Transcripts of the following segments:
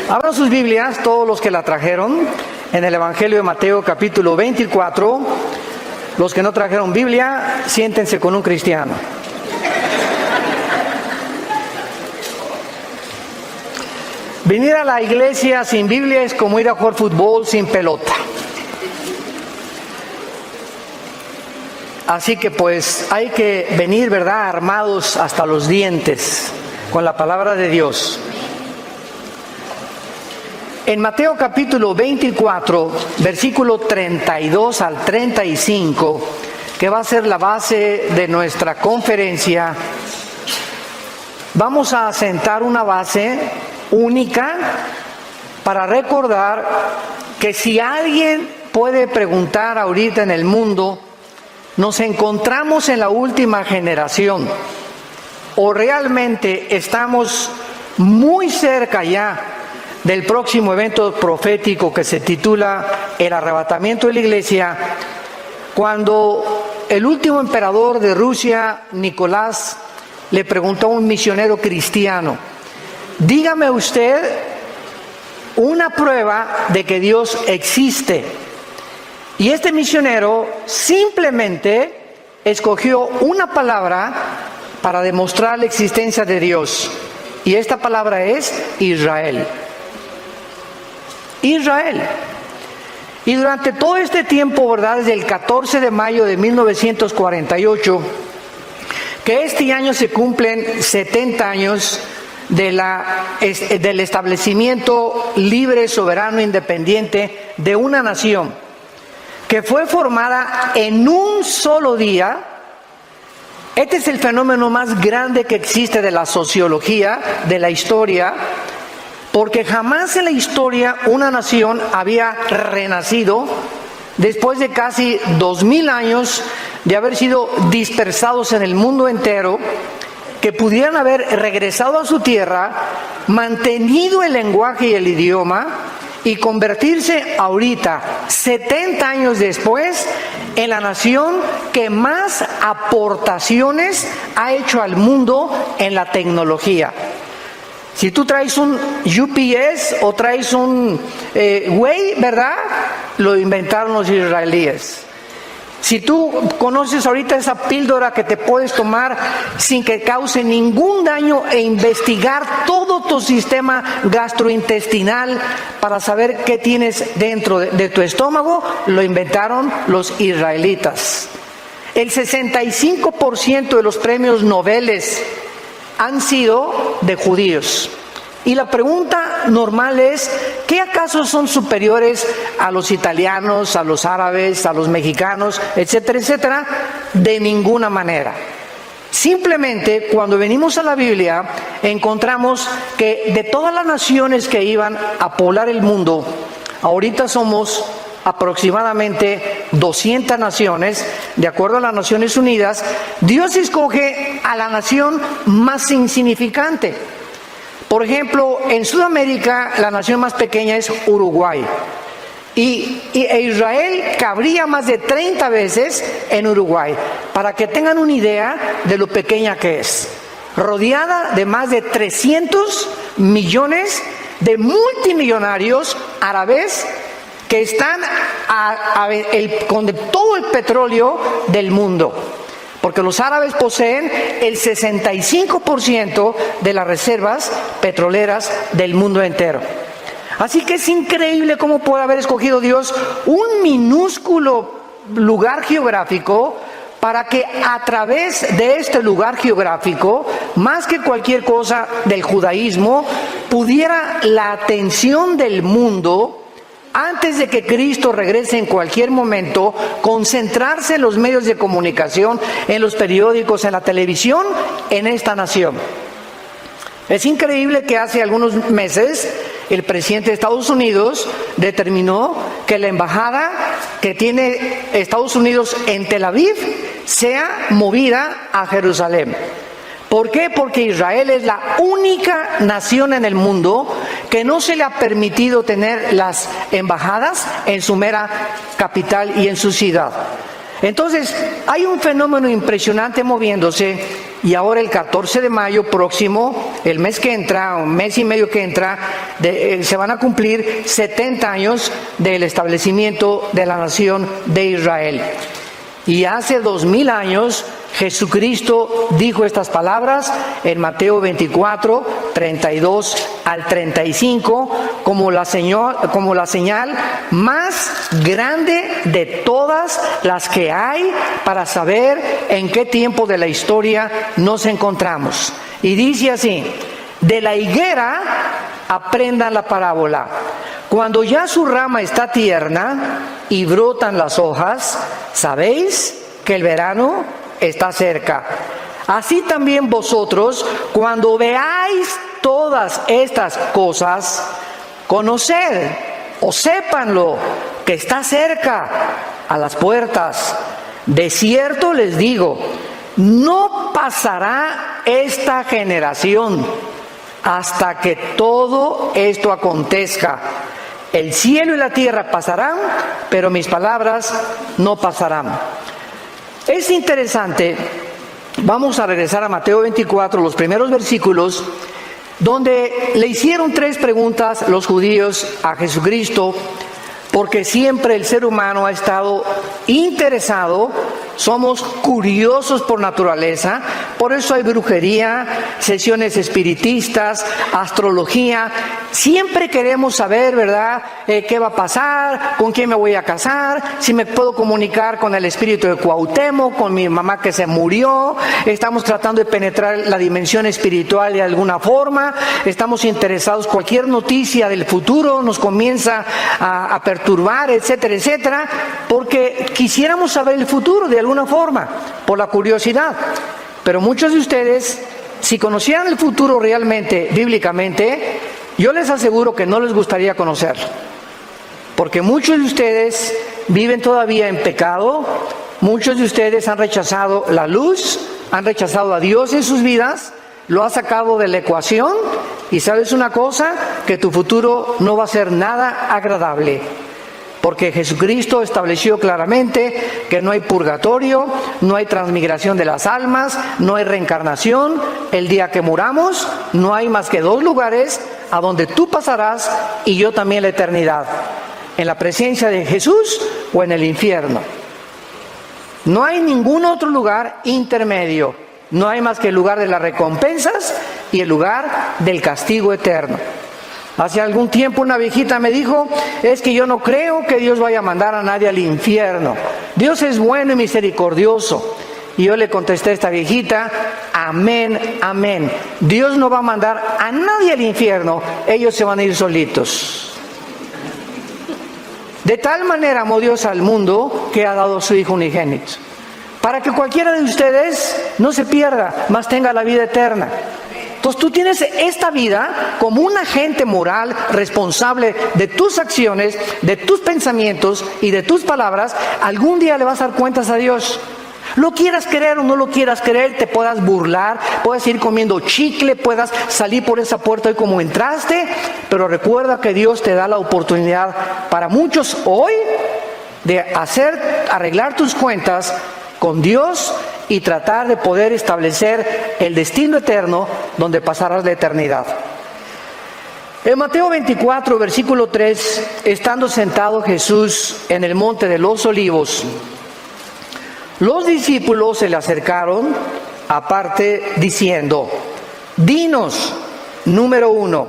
Abran sus Biblias, todos los que la trajeron, en el Evangelio de Mateo capítulo 24. Los que no trajeron Biblia, siéntense con un cristiano. Venir a la iglesia sin Biblia es como ir a jugar fútbol sin pelota. Así que pues hay que venir, ¿verdad?, armados hasta los dientes con la palabra de Dios. En Mateo capítulo 24, versículo 32 al 35, que va a ser la base de nuestra conferencia, vamos a sentar una base única para recordar que si alguien puede preguntar ahorita en el mundo, ¿nos encontramos en la última generación o realmente estamos muy cerca ya del próximo evento profético que se titula el arrebatamiento de la iglesia? Cuando el último emperador de Rusia, Nicolás, le preguntó a un misionero cristiano: dígame usted una prueba de que Dios existe. Y este misionero simplemente escogió una palabra para demostrar la existencia de Dios. Y esta palabra es Israel. Israel. Y durante todo este tiempo, ¿verdad?, desde el 14 de mayo de 1948, que este año se cumplen 70 años del establecimiento libre, soberano, independiente de una nación que fue formada en un solo día. Este es el fenómeno más grande que existe de la sociología, de la historia, porque jamás en la historia una nación había renacido después de casi 2000 años de haber sido dispersados en el mundo entero, que pudieran haber regresado a su tierra, mantenido el lenguaje y el idioma y convertirse ahorita, 70 años después, en la nación que más aportaciones ha hecho al mundo en la tecnología. Si tú traes un UPS o traes un Way, ¿verdad?, lo inventaron los israelíes. Si tú conoces ahorita esa píldora que te puedes tomar sin que cause ningún daño e investigar todo tu sistema gastrointestinal para saber qué tienes dentro de tu estómago, lo inventaron los israelitas. El 65% de los premios Nobel han sido de judíos. Y la pregunta normal es: ¿qué acaso son superiores a los italianos, a los árabes, a los mexicanos, etcétera, etcétera? De ninguna manera. Simplemente, cuando venimos a la Biblia, encontramos que de todas las naciones que iban a poblar el mundo, ahorita somos aproximadamente 200 naciones, de acuerdo a las Naciones Unidas. Dios escoge a la nación más insignificante. Por ejemplo, en Sudamérica la nación más pequeña es Uruguay. Y Israel cabría más de 30 veces en Uruguay, para que tengan una idea de lo pequeña que es. Rodeada de más de 300 millones de multimillonarios árabes que están con todo el petróleo del mundo. Porque los árabes poseen el 65% de las reservas petroleras del mundo entero. Así que es increíble cómo puede haber escogido Dios un minúsculo lugar geográfico para que a través de este lugar geográfico, más que cualquier cosa del judaísmo, pudiera la atención del mundo, antes de que Cristo regrese en cualquier momento, concentrarse en los medios de comunicación, en los periódicos, en la televisión, en esta nación. Es increíble que hace algunos meses el presidente de Estados Unidos determinó que la embajada que tiene Estados Unidos en Tel Aviv sea movida a Jerusalén. ¿Por qué? Porque Israel es la única nación en el mundo que no se le ha permitido tener las embajadas en su mera capital y en su ciudad. Entonces, hay un fenómeno impresionante moviéndose, y ahora el 14 de mayo próximo, el mes que entra, un mes y medio que entra, se van a cumplir 70 años del establecimiento de la nación de Israel. Y hace 2000 años Jesucristo dijo estas palabras en Mateo 24, 32 al 35, como la señal más grande de todas las que hay para saber en qué tiempo de la historia nos encontramos. Y dice así: de la higuera aprendan la parábola. Cuando ya su rama está tierna y brotan las hojas, sabéis que el verano está cerca. Así también vosotros, cuando veáis todas estas cosas, conoced o sépanlo, que está cerca, a las puertas. De cierto les digo, no pasará esta generación hasta que todo esto acontezca. El cielo y la tierra pasarán, pero mis palabras no pasarán. Es interesante, vamos a regresar a Mateo 24, los primeros versículos, donde le hicieron 3 preguntas los judíos a Jesucristo, porque siempre el ser humano ha estado interesado, somos curiosos por naturaleza, por eso hay brujería, sesiones espiritistas, astrología. Siempre queremos saber, ¿verdad?, qué va a pasar, con quién me voy a casar, si me puedo comunicar con el espíritu de Cuauhtémoc, con mi mamá que se murió. Estamos tratando de penetrar la dimensión espiritual de alguna forma, estamos interesados, cualquier noticia del futuro nos comienza a perturbar, etcétera, etcétera, porque quisiéramos saber el futuro de alguna forma, por la curiosidad. Pero muchos de ustedes, si conocieran el futuro realmente, bíblicamente, yo les aseguro que no les gustaría conocerlo, porque muchos de ustedes viven todavía en pecado, muchos de ustedes han rechazado la luz, han rechazado a Dios en sus vidas, lo ha sacado de la ecuación, y sabes una cosa, que tu futuro no va a ser nada agradable. Porque Jesucristo estableció claramente que no hay purgatorio, no hay transmigración de las almas, no hay reencarnación. El día que muramos, no hay más que 2 lugares a donde tú pasarás y yo también la eternidad: en la presencia de Jesús o en el infierno. No hay ningún otro lugar intermedio. No hay más que el lugar de las recompensas y el lugar del castigo eterno. Hace algún tiempo una viejita me dijo: es que yo no creo que Dios vaya a mandar a nadie al infierno. Dios es bueno y misericordioso. Y yo le contesté a esta viejita: amén, amén. Dios no va a mandar a nadie al infierno, ellos se van a ir solitos. De tal manera amó Dios al mundo que ha dado a su Hijo unigénito, para que cualquiera de ustedes no se pierda, mas tenga la vida eterna. Entonces tú tienes esta vida como un agente moral responsable de tus acciones, de tus pensamientos y de tus palabras. Algún día le vas a dar cuentas a Dios. Lo quieras creer o no lo quieras creer, te puedas burlar, puedas ir comiendo chicle, puedas salir por esa puerta hoy como entraste, pero recuerda que Dios te da la oportunidad para muchos hoy de arreglar tus cuentas con Dios y tratar de poder establecer el destino eterno donde pasarás la eternidad. En Mateo 24, versículo 3, estando sentado Jesús en el monte de los Olivos, los discípulos se le acercaron aparte diciendo: dinos, número 1,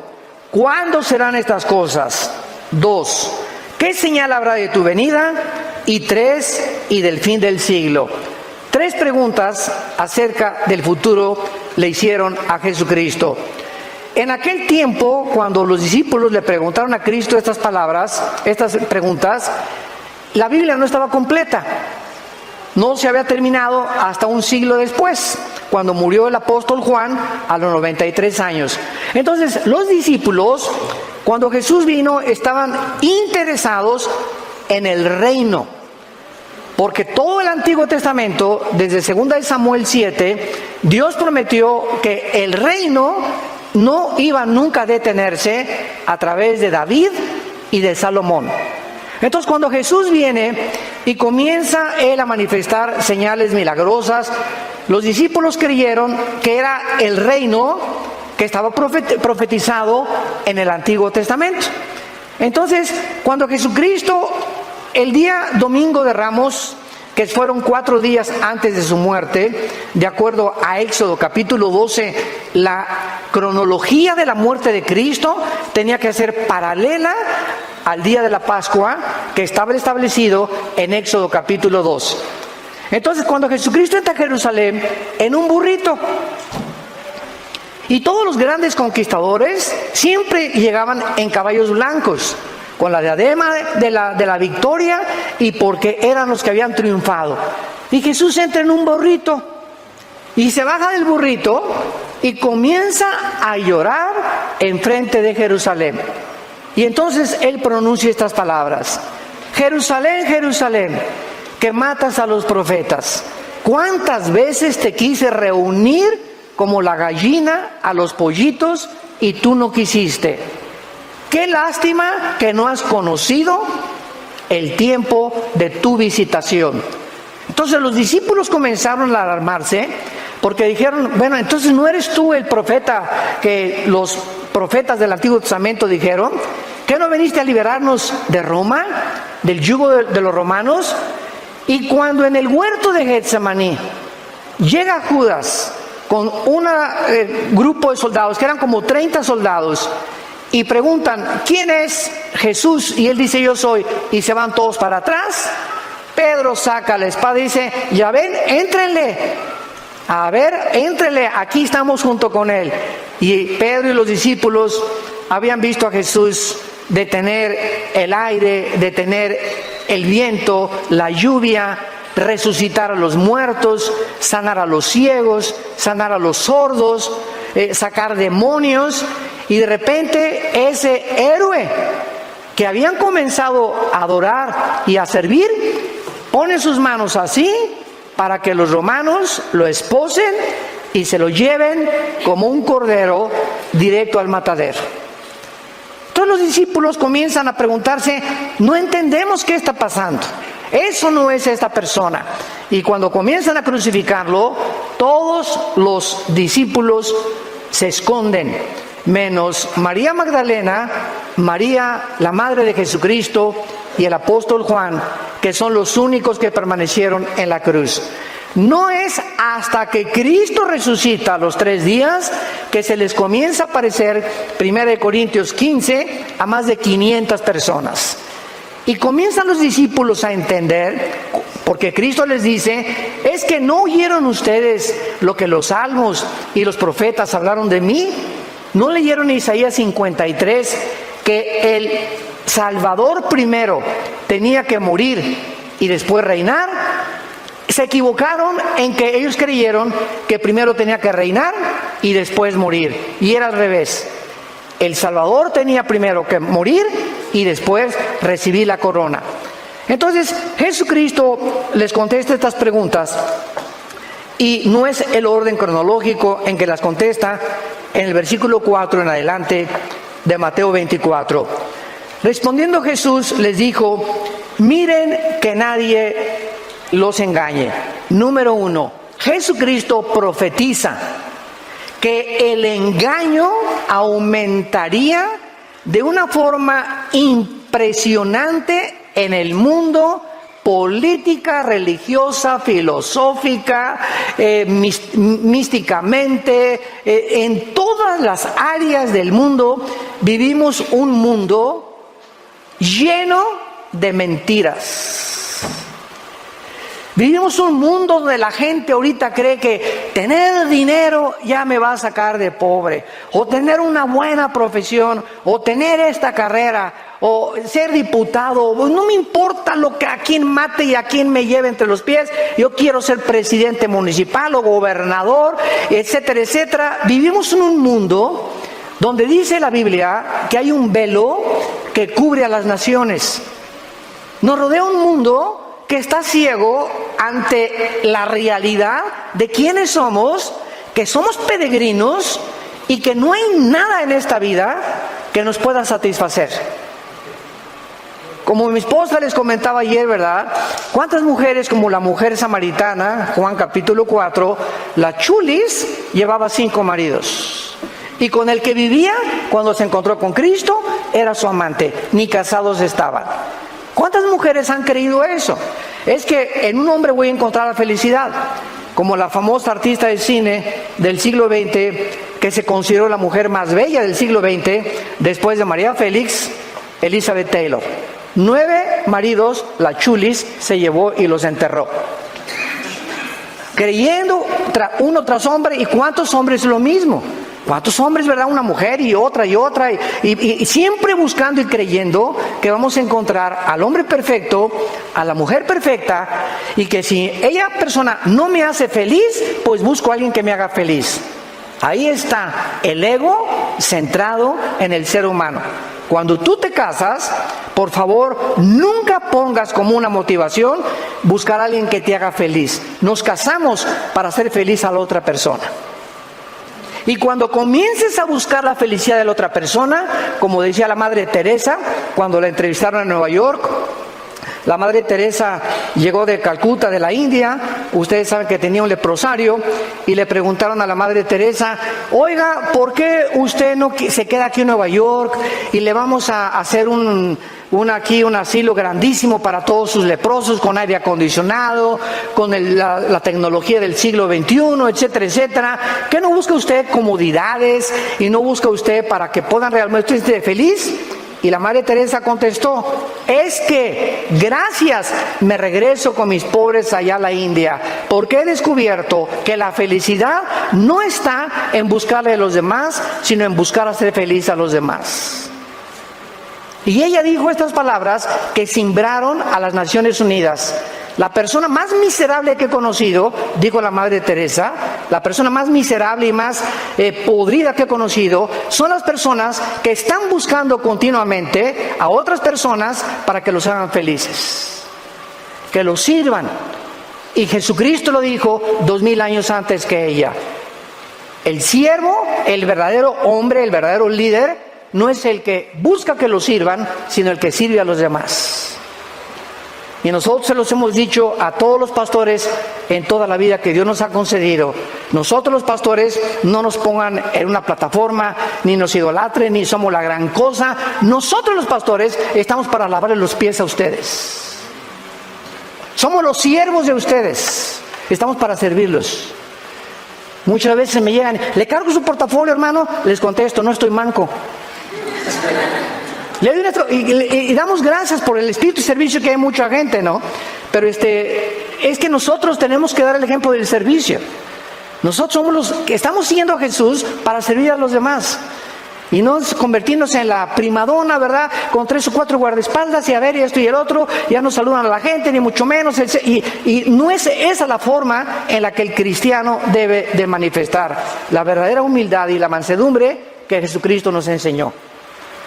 ¿cuándo serán estas cosas? 2, ¿qué señal habrá de tu venida? Y 3, y del fin del siglo. 3 preguntas acerca del futuro le hicieron a Jesucristo. En aquel tiempo, cuando los discípulos le preguntaron a Cristo estas preguntas, la Biblia no estaba completa. No se había terminado hasta un siglo después, cuando murió el apóstol Juan a los 93 años. Entonces, los discípulos, cuando Jesús vino, estaban interesados en el reino. Porque todo el Antiguo Testamento, desde 2 Samuel 7, Dios prometió que el reino no iba nunca a detenerse a través de David y de Salomón. Entonces, cuando Jesús viene, y comienza él a manifestar señales milagrosas. Los discípulos creyeron que era el reino que estaba profetizado en el Antiguo Testamento. Entonces, cuando Jesucristo, el día domingo de Ramos, que fueron 4 días antes de su muerte, de acuerdo a Éxodo capítulo 12, la cronología de la muerte de Cristo tenía que ser paralela al día de la Pascua, que estaba establecido en Éxodo capítulo 2. Entonces, cuando Jesucristo entra a Jerusalén en un burrito, y todos los grandes conquistadores siempre llegaban en caballos blancos, con la diadema de la victoria, y porque eran los que habían triunfado. Y Jesús entra en un burrito y se baja del burrito y comienza a llorar enfrente de Jerusalén. Y entonces él pronuncia estas palabras: Jerusalén, Jerusalén, que matas a los profetas, ¿cuántas veces te quise reunir como la gallina a los pollitos y tú no quisiste? Qué lástima que no has conocido el tiempo de tu visitación. Entonces los discípulos comenzaron a alarmarse, porque dijeron: bueno, entonces ¿no eres tú el profeta que los profetas del Antiguo Testamento dijeron? ¿Que no veniste a liberarnos de Roma, del yugo de los romanos? Y cuando en el huerto de Getsemaní llega Judas con un grupo de soldados, que eran como 30 soldados, y preguntan: ¿quién es Jesús? Y él dice: yo soy. Y se van todos para atrás. Pedro saca la espada y dice: ya ven, éntrenle. A ver, éntrenle, aquí estamos junto con él. Y Pedro y los discípulos habían visto a Jesús detener el aire, detener el viento, la lluvia, resucitar a los muertos, sanar a los ciegos, sanar a los sordos, sacar demonios. Y de repente ese héroe que habían comenzado a adorar y a servir, pone sus manos así para que los romanos lo esposen y se lo lleven como un cordero directo al matadero. Todos los discípulos comienzan a preguntarse: no entendemos qué está pasando, eso no es esta persona. Y cuando comienzan a crucificarlo, todos los discípulos se esconden, menos María Magdalena, María, la madre de Jesucristo, y el apóstol Juan, que son los únicos que permanecieron en la cruz. No es hasta que Cristo resucita a los 3 días que se les comienza a aparecer, 1 Corintios 15, a más de 500 personas. Y comienzan los discípulos a entender, porque Cristo les dice: ¿es que no oyeron ustedes lo que los salmos y los profetas hablaron de mí? ¿No leyeron Isaías 53 que el Salvador primero tenía que morir y después reinar? Se equivocaron en que ellos creyeron que primero tenía que reinar y después morir, y era al revés. El Salvador tenía primero que morir y después recibir la corona. Entonces Jesucristo les contesta estas preguntas, y no es el orden cronológico en que las contesta, en el versículo 4 en adelante de Mateo 24. Respondiendo Jesús les dijo: miren que nadie los engañe. Número 1, Jesucristo profetiza que el engaño aumentaría de una forma impresionante en el mundo, política, religiosa, filosófica, místicamente, en todas las áreas del mundo. Vivimos un mundo lleno de mentiras. Vivimos un mundo donde la gente ahorita cree que tener dinero ya me va a sacar de pobre, o tener una buena profesión, o tener esta carrera, o ser diputado. No me importa lo que a quién mate y a quién me lleve entre los pies, yo quiero ser presidente municipal o gobernador, etcétera, etcétera. Vivimos en un mundo donde dice la Biblia que hay un velo que cubre a las naciones. Nos rodea un mundo que está ciego ante la realidad de quiénes somos, que somos peregrinos y que no hay nada en esta vida que nos pueda satisfacer. Como mi esposa les comentaba ayer, ¿verdad? ¿Cuántas mujeres, como la mujer samaritana, Juan capítulo 4, la chulis llevaba 5 maridos? Y con el que vivía, cuando se encontró con Cristo, era su amante, ni casados estaban. ¿Cuántas mujeres han creído eso? Es que en un hombre voy a encontrar la felicidad, como la famosa artista de cine del siglo XX, que se consideró la mujer más bella del siglo XX, después de María Félix, Elizabeth Taylor. 9 maridos, la chulis se llevó y los enterró. Creyendo uno tras hombre, ¿y cuántos hombres lo mismo? ¿Cuántos hombres, verdad? Una mujer y otra, y siempre buscando y creyendo que vamos a encontrar al hombre perfecto, a la mujer perfecta, y que si ella persona no me hace feliz, pues busco a alguien que me haga feliz. Ahí está el ego centrado en el ser humano. Cuando tú te casas, por favor, nunca pongas como una motivación buscar a alguien que te haga feliz. Nos casamos para hacer feliz a la otra persona. Y cuando comiences a buscar la felicidad de la otra persona, como decía la Madre Teresa, cuando la entrevistaron en Nueva York, la Madre Teresa llegó de Calcuta, de la India. Ustedes saben que tenía un leprosario y le preguntaron a la Madre Teresa: oiga, ¿por qué usted no se queda aquí en Nueva York y le vamos a hacer un asilo grandísimo para todos sus leprosos, con aire acondicionado, con la tecnología del siglo XXI, etcétera, etcétera? ¿Qué no busca usted comodidades y no busca usted para que puedan realmente estar feliz? Y la Madre Teresa contestó: es que gracias me regreso con mis pobres allá a la India, porque he descubierto que la felicidad no está en buscarle a los demás, sino en buscar hacer feliz a los demás. Y ella dijo estas palabras que cimbraron a las Naciones Unidas. La persona más miserable que he conocido, dijo la Madre Teresa, la persona más miserable y más podrida que he conocido, son las personas que están buscando continuamente a otras personas para que los hagan felices, que los sirvan. Y Jesucristo lo dijo 2000 años antes que ella. El siervo, el verdadero hombre, el verdadero líder, no es el que busca que lo sirvan, sino el que sirve a los demás. Y nosotros se los hemos dicho a todos los pastores en toda la vida que Dios nos ha concedido. Nosotros los pastores no nos pongan en una plataforma, ni nos idolatren, ni somos la gran cosa. Nosotros los pastores estamos para lavarle los pies a ustedes. Somos los siervos de ustedes. Estamos para servirlos. Muchas veces me llegan: ¿le cargo su portafolio, hermano? Les contesto: no estoy manco. Y damos gracias por el espíritu de servicio, que hay mucha gente, ¿no? Pero es que nosotros tenemos que dar el ejemplo del servicio. Nosotros somos los que estamos siguiendo a Jesús para servir a los demás. Y no convertirnos en la primadona, ¿verdad? Con 3 o 4 guardaespaldas y a ver, y esto y el otro, ya no saludan a la gente, ni mucho menos. Y no es esa la forma en la que el cristiano debe de manifestar la verdadera humildad y la mansedumbre que Jesucristo nos enseñó.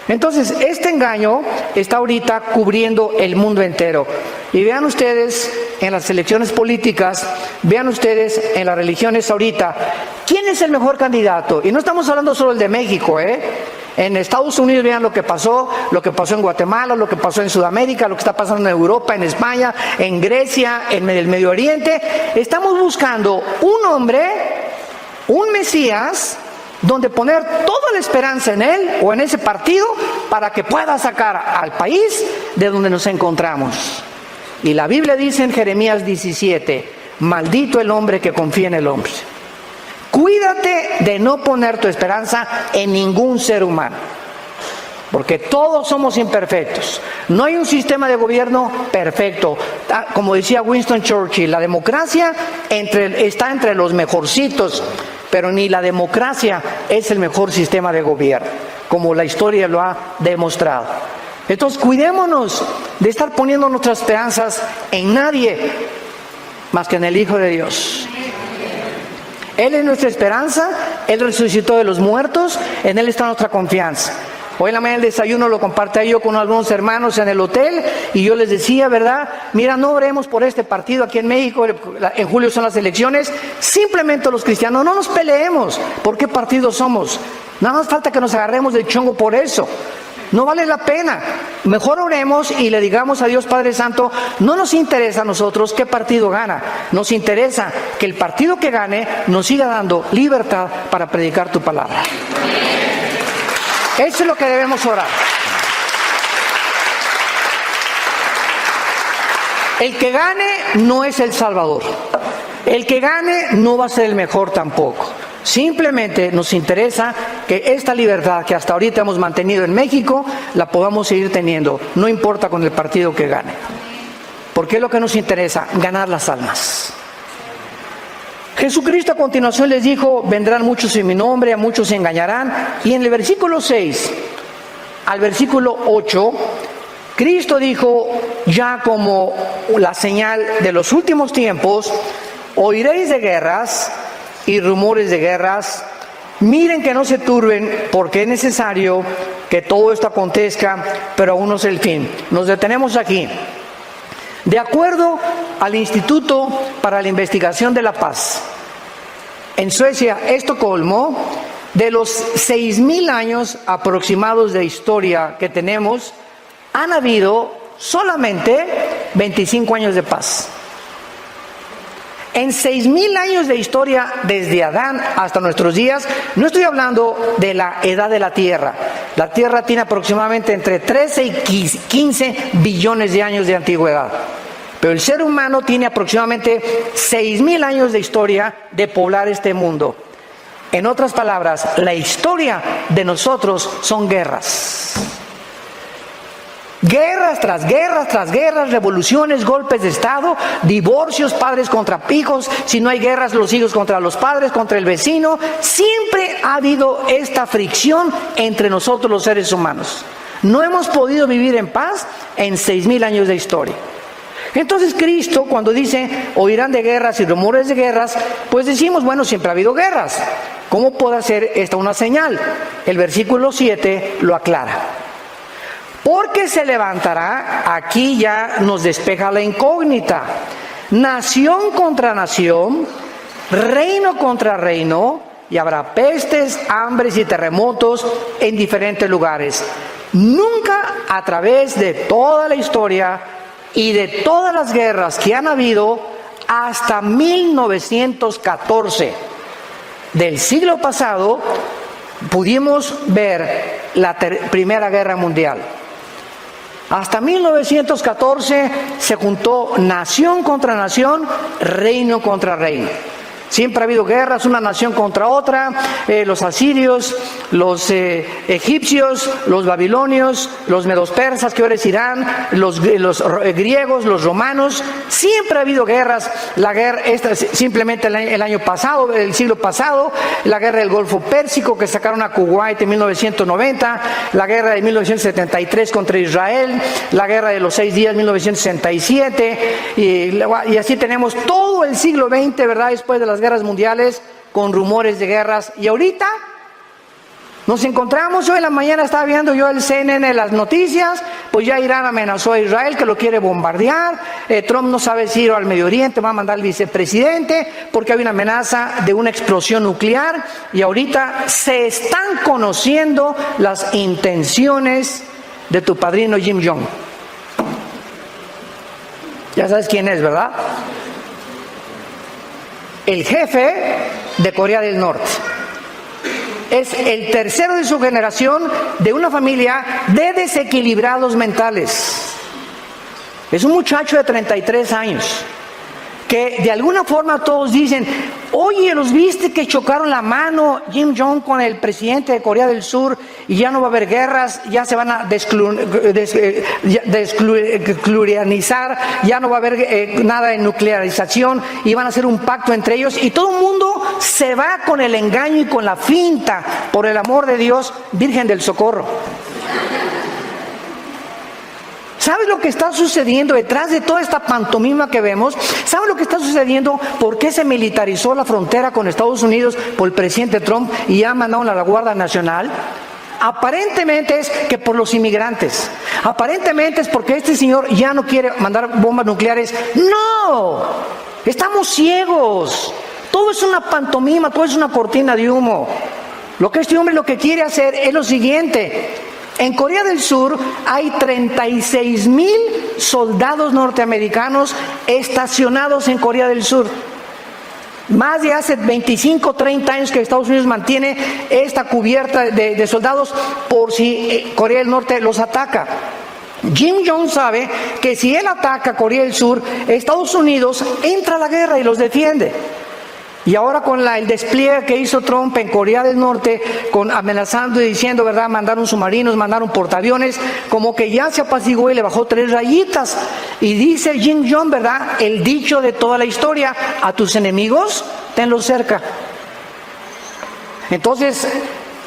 Entonces, este engaño está ahorita cubriendo el mundo entero. Y vean ustedes en las elecciones políticas, vean ustedes en las religiones ahorita, ¿quién es el mejor candidato? Y no estamos hablando solo de México, En Estados Unidos vean lo que pasó en Guatemala, lo que pasó en Sudamérica, lo que está pasando en Europa, en España, en Grecia, en el Medio Oriente. Estamos buscando un hombre, un Mesías, donde poner toda la esperanza en él o en ese partido para que pueda sacar al país de donde nos encontramos. Y la Biblia dice en Jeremías 17: maldito el hombre que confía en el hombre. Cuídate de no poner tu esperanza en ningún ser humano, porque todos somos imperfectos. No hay un sistema de gobierno perfecto. Como decía Winston Churchill, la democracia está entre los mejorcitos, pero ni la democracia es el mejor sistema de gobierno, como la historia lo ha demostrado. Entonces, cuidémonos de estar poniendo nuestras esperanzas en nadie más que en el Hijo de Dios. Él es nuestra esperanza, Él resucitó de los muertos, en Él está nuestra confianza. Hoy en la mañana el desayuno lo compartí yo con algunos hermanos en el hotel, y yo les decía, ¿verdad? Mira, no oremos por este partido aquí en México, en julio son las elecciones. Simplemente los cristianos no nos peleemos por qué partido somos. Nada más falta que nos agarremos del chongo por eso. no vale la pena. Mejor oremos y le digamos a Dios Padre Santo, no nos interesa a nosotros qué partido gana, nos interesa que el partido que gane nos siga dando libertad para predicar tu palabra. Eso es lo que debemos orar. El que gane no es el Salvador. El que gane no va a ser el mejor tampoco. Simplemente nos interesa que esta libertad que hasta ahorita hemos mantenido en México, la podamos seguir teniendo, no importa con el partido que gane. Porque es lo que nos interesa, ganar las almas. Jesucristo a continuación les dijo, vendrán muchos en mi nombre, a muchos se engañarán. Y en el versículo 6 al versículo 8, Cristo dijo, ya como la señal de los últimos tiempos, oiréis de guerras y rumores de guerras. Miren que no se turben, porque es necesario que todo esto acontezca, pero aún no es el fin. Nos detenemos aquí. De acuerdo al Instituto para la Investigación de la Paz, en Suecia, Estocolmo, de los 6,000 años aproximados de historia que tenemos, han habido solamente 25 años de paz. En 6,000 años de historia, desde Adán hasta nuestros días, no estoy hablando de la edad de la Tierra. La Tierra tiene aproximadamente entre 13 y 15 billones de años de antigüedad. Pero el ser humano tiene aproximadamente 6,000 años de historia de poblar este mundo. En otras palabras, la historia de nosotros son guerras. Guerras tras guerras tras guerras, revoluciones, golpes de Estado, divorcios, padres contra hijos, si no hay guerras, los hijos contra los padres, contra el vecino. Siempre ha habido esta fricción entre nosotros los seres humanos. No hemos podido vivir en paz en 6,000 años de historia. Entonces Cristo, cuando dice, oirán de guerras y rumores de guerras, pues decimos, bueno, siempre ha habido guerras. ¿Cómo puede ser esta una señal? El versículo 7 lo aclara. Porque se levantará, aquí ya nos despeja la incógnita, nación contra nación, reino contra reino, y habrá pestes, hambres y terremotos en diferentes lugares. Nunca a través de toda la historia y de todas las guerras que han habido hasta 1914 del siglo pasado, pudimos ver la Primera Guerra Mundial. Hasta 1914 se juntó nación contra nación, reino contra reino. Siempre ha habido guerras, una nación contra otra, los asirios, los egipcios, los babilonios, los medos persas, que ahora es Irán, los griegos, los romanos. Siempre ha habido guerras. La guerra, esta simplemente el año pasado, el siglo pasado, la guerra del Golfo Pérsico, que sacaron a Kuwait en 1990, la guerra de 1973 contra Israel, la guerra de los 6 días, 1967, y así tenemos todo el siglo XX, ¿verdad? Después de las guerras mundiales, con rumores de guerras. Y ahorita nos encontramos, hoy en la mañana estaba viendo yo el CNN, las noticias, pues ya Irán amenazó a Israel que lo quiere bombardear, Trump no sabe si ir al Medio Oriente, va a mandar al vicepresidente porque hay una amenaza de una explosión nuclear, y ahorita se están conociendo las intenciones de tu padrino Kim Jong. Ya sabes quién es, ¿verdad? El jefe de Corea del Norte. Es el tercero de su generación de una familia de desequilibrados mentales. Es un muchacho de 33 años que de alguna forma todos dicen, oye, ¿los viste que chocaron la mano Kim Jong con el presidente de Corea del Sur y ya no va a haber guerras, ya se van a desnuclearizar, ya no va a haber nada de nuclearización y van a hacer un pacto entre ellos, y todo el mundo se va con el engaño y con la finta? Por el amor de Dios, Virgen del Socorro. ¿Sabes lo que está sucediendo detrás de toda esta pantomima que vemos? ¿Sabes lo que está sucediendo? ¿Por qué se militarizó la frontera con Estados Unidos por el presidente Trump y ya mandaron a la Guardia Nacional? Aparentemente es que por los inmigrantes. Aparentemente es porque este señor ya no quiere mandar bombas nucleares. ¡No! Estamos ciegos. Todo es una pantomima, todo es una cortina de humo. Lo que este hombre lo que quiere hacer es lo siguiente. En Corea del Sur hay 36,000 soldados norteamericanos estacionados en Corea del Sur. Más de hace 25, 30 años que Estados Unidos mantiene esta cubierta de soldados por si Corea del Norte los ataca. Kim Jong sabe que si él ataca Corea del Sur, Estados Unidos entra a la guerra y los defiende. Y ahora con el despliegue que hizo Trump en Corea del Norte, amenazando y diciendo, ¿verdad? Mandaron submarinos, mandaron portaaviones, como que ya se apaciguó y le bajó 3 rayitas. Y dice Kim Jong, ¿verdad? El dicho de toda la historia: a tus enemigos, tenlos cerca. Entonces,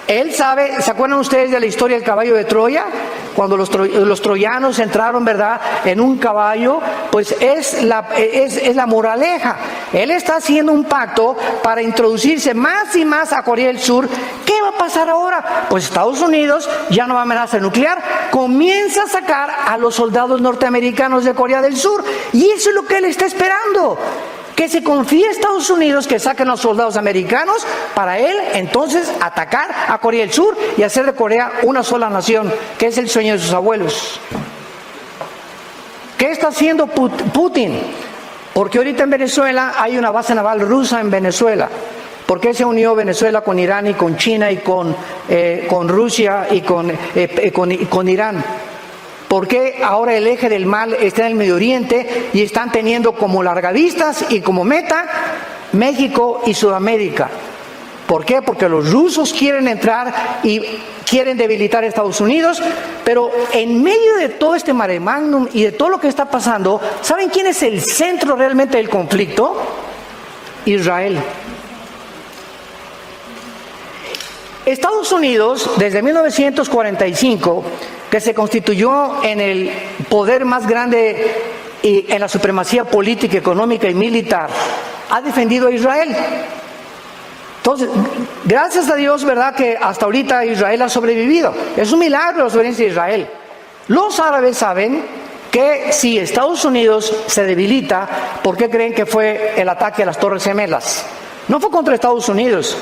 él sabe, ¿se acuerdan ustedes de la historia del caballo de Troya? Cuando los troyanos entraron, ¿verdad?, en un caballo, pues es la moraleja. Él está haciendo un pacto para introducirse más y más a Corea del Sur. ¿Qué va a pasar ahora? Pues Estados Unidos ya no va a amenaza nuclear, comienza a sacar a los soldados norteamericanos de Corea del Sur. Y eso es lo que él está esperando. Que se confíe a Estados Unidos que saquen a los soldados americanos para él entonces atacar a Corea del Sur y hacer de Corea una sola nación, que es el sueño de sus abuelos. ¿Qué está haciendo Putin? Porque ahorita en Venezuela hay una base naval rusa en Venezuela. ¿Por qué se unió Venezuela con Irán y con China y con Rusia y con Irán? ¿Por qué ahora el eje del mal está en el Medio Oriente y están teniendo como largavistas y como meta México y Sudamérica? ¿Por qué? Porque los rusos quieren entrar y quieren debilitar a Estados Unidos, pero en medio de todo este mare magnum y de todo lo que está pasando, ¿saben quién es el centro realmente del conflicto? Israel. Estados Unidos, desde 1945, que se constituyó en el poder más grande y en la supremacía política, económica y militar, ha defendido a Israel. Entonces, gracias a Dios, ¿verdad?, que hasta ahorita Israel ha sobrevivido. Es un milagro la sobrevivencia de Israel. Los árabes saben que si Estados Unidos se debilita, ¿por qué creen que fue el ataque a las Torres Gemelas? No fue contra Estados Unidos.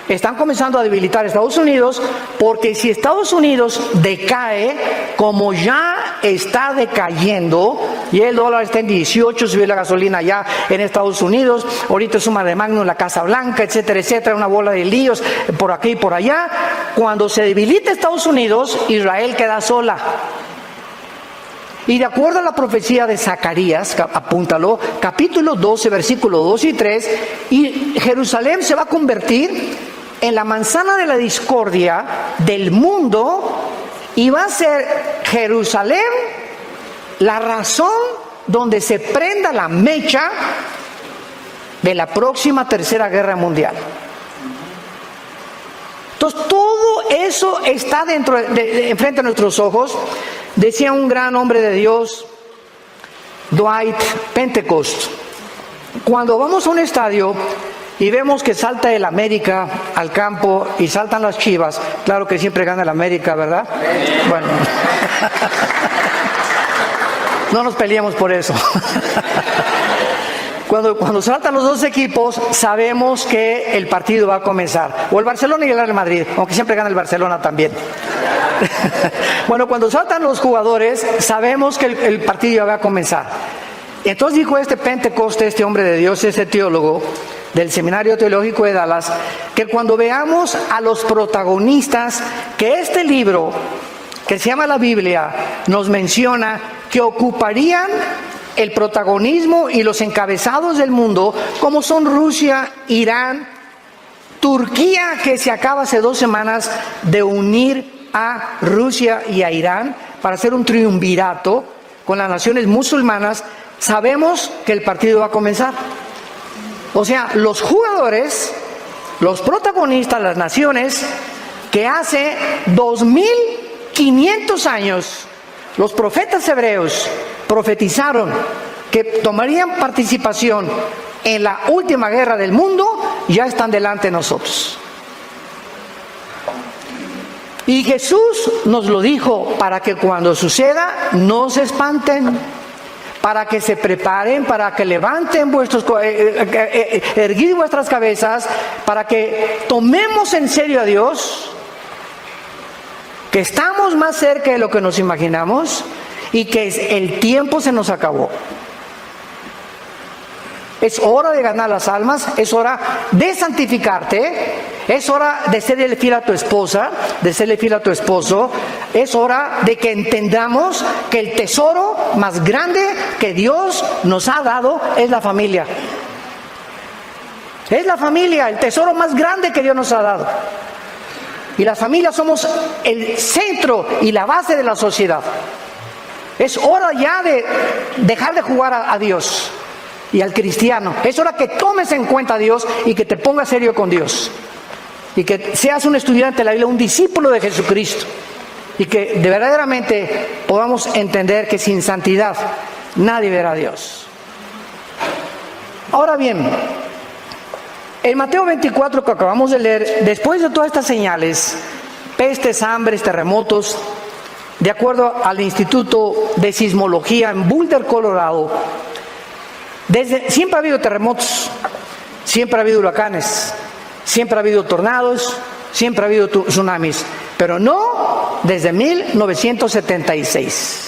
Están comenzando a debilitar a Estados Unidos, porque si Estados Unidos decae, como ya está decayendo, y el dólar está en 18, subió la gasolina ya en Estados Unidos, ahorita es un mare magnum en la Casa Blanca, etcétera, etcétera, una bola de líos por aquí y por allá. Cuando se debilita Estados Unidos, Israel queda sola. Y de acuerdo a la profecía de Zacarías, apúntalo, capítulo 12, versículos 2 y 3, y Jerusalén se va a convertir en la manzana de la discordia del mundo, y va a ser Jerusalén la razón donde se prenda la mecha de la próxima tercera guerra mundial. Entonces todo eso está enfrente de nuestros ojos. Decía un gran hombre de Dios, Dwight Pentecost: cuando vamos a un estadio y vemos que salta el América al campo y saltan las Chivas, claro que siempre gana el América, ¿verdad? Bueno, no nos peleemos por eso. Cuando saltan los dos equipos, sabemos que el partido va a comenzar. O el Barcelona y el Real Madrid, aunque siempre gana el Barcelona también. Bueno, cuando saltan los jugadores, sabemos que el partido ya va a comenzar. Entonces dijo Pentecoste, este hombre de Dios, ese teólogo del Seminario Teológico de Dallas, que cuando veamos a los protagonistas que este libro, que se llama la Biblia, nos menciona que ocuparían el protagonismo y los encabezados del mundo, como son Rusia, Irán, Turquía, que se acaba hace 2 semanas de unir a Rusia y a Irán para hacer un triunvirato con las naciones musulmanas, sabemos que el partido va a comenzar. O sea, los jugadores, los protagonistas, las naciones que hace 2500 años los profetas hebreos profetizaron que tomarían participación en la última guerra del mundo, ya están delante de nosotros. Y Jesús nos lo dijo para que cuando suceda no se espanten, para que se preparen, para que levanten erguid vuestras cabezas, para que tomemos en serio a Dios, que estamos más cerca de lo que nos imaginamos y que el tiempo se nos acabó. Es hora de ganar las almas, es hora de santificarte, es hora de serle fiel a tu esposa, de serle fiel a tu esposo, es hora de que entendamos que el tesoro más grande que Dios nos ha dado es la familia. Es la familia, el tesoro más grande que Dios nos ha dado. Y las familias somos el centro y la base de la sociedad. Es hora ya de dejar de jugar a Dios y al cristiano. Es hora que tomes en cuenta a Dios y que te pongas serio con Dios. Y que seas un estudiante de la Biblia, un discípulo de Jesucristo. Y que de verdaderamente podamos entender que sin santidad nadie verá a Dios. Ahora bien, en Mateo 24 que acabamos de leer, después de todas estas señales, pestes, hambres, terremotos, de acuerdo al Instituto de Sismología en Boulder, Colorado, siempre ha habido terremotos, siempre ha habido huracanes, siempre ha habido tornados, siempre ha habido tsunamis, pero no desde 1976.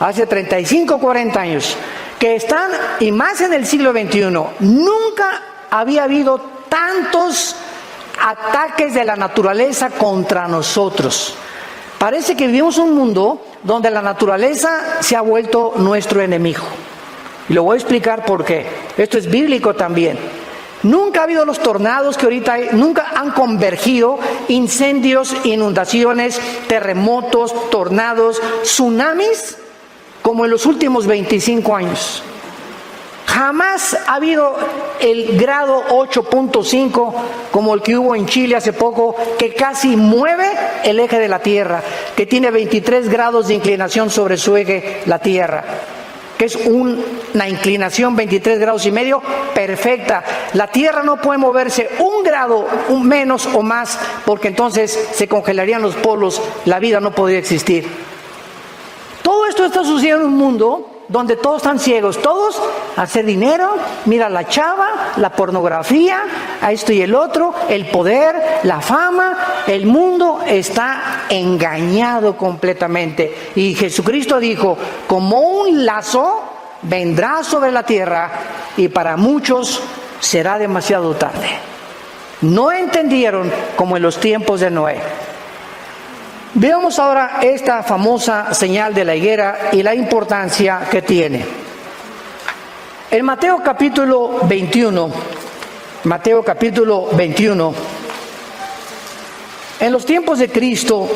Hace 35, 40 años, que están, y más en el siglo XXI, nunca había habido tantos ataques de la naturaleza contra nosotros. Parece que vivimos un mundo donde la naturaleza se ha vuelto nuestro enemigo. Y lo voy a explicar por qué. Esto es bíblico también. Nunca ha habido los tornados que ahorita hay, nunca han convergido incendios, inundaciones, terremotos, tornados, tsunamis, como en los últimos 25 años. Jamás ha habido el grado 8.5 como el que hubo en Chile hace poco, que casi mueve el eje de la Tierra, que tiene 23 grados de inclinación sobre su eje, la Tierra, que es una inclinación 23 grados y medio perfecta. La Tierra no puede moverse un grado menos o más, porque entonces se congelarían los polos, la vida no podría existir. Todo esto está sucediendo en un mundo donde todos están ciegos, todos a hacer dinero, mira la chava, la pornografía, a esto y el otro, el poder, la fama, el mundo está engañado completamente. Y Jesucristo dijo, como un lazo vendrá sobre la tierra y para muchos será demasiado tarde. No entendieron como en los tiempos de Noé. Veamos ahora esta famosa señal de la higuera y la importancia que tiene. En Mateo capítulo 21, en los tiempos de Cristo,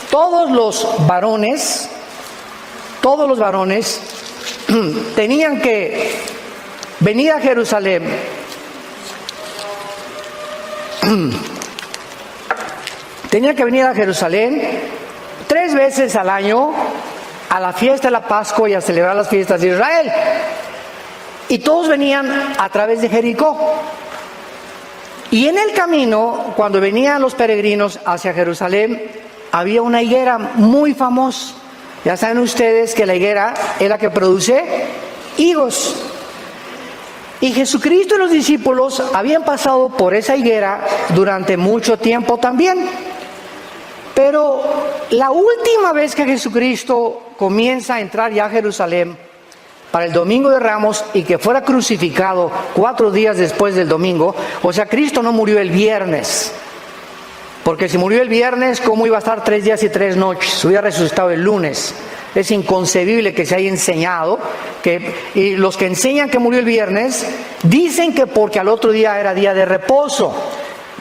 todos los varones tenían que venir a Jerusalén Tenía que venir a Jerusalén 3 veces al año a la fiesta de la Pascua y a celebrar las fiestas de Israel. Y todos venían a través de Jericó. Y en el camino, cuando venían los peregrinos hacia Jerusalén, había una higuera muy famosa. Ya saben ustedes que la higuera es la que produce higos. Y Jesucristo y los discípulos habían pasado por esa higuera durante mucho tiempo también. Pero la última vez que Jesucristo comienza a entrar ya a Jerusalén para el Domingo de Ramos y que fuera crucificado 4 días después del domingo, o sea, Cristo no murió el viernes, porque si murió el viernes, ¿cómo iba a estar 3 días y 3 noches? Hubiera resucitado el lunes. Es inconcebible que se haya enseñado, y los que enseñan que murió el viernes, dicen que porque al otro día era día de reposo,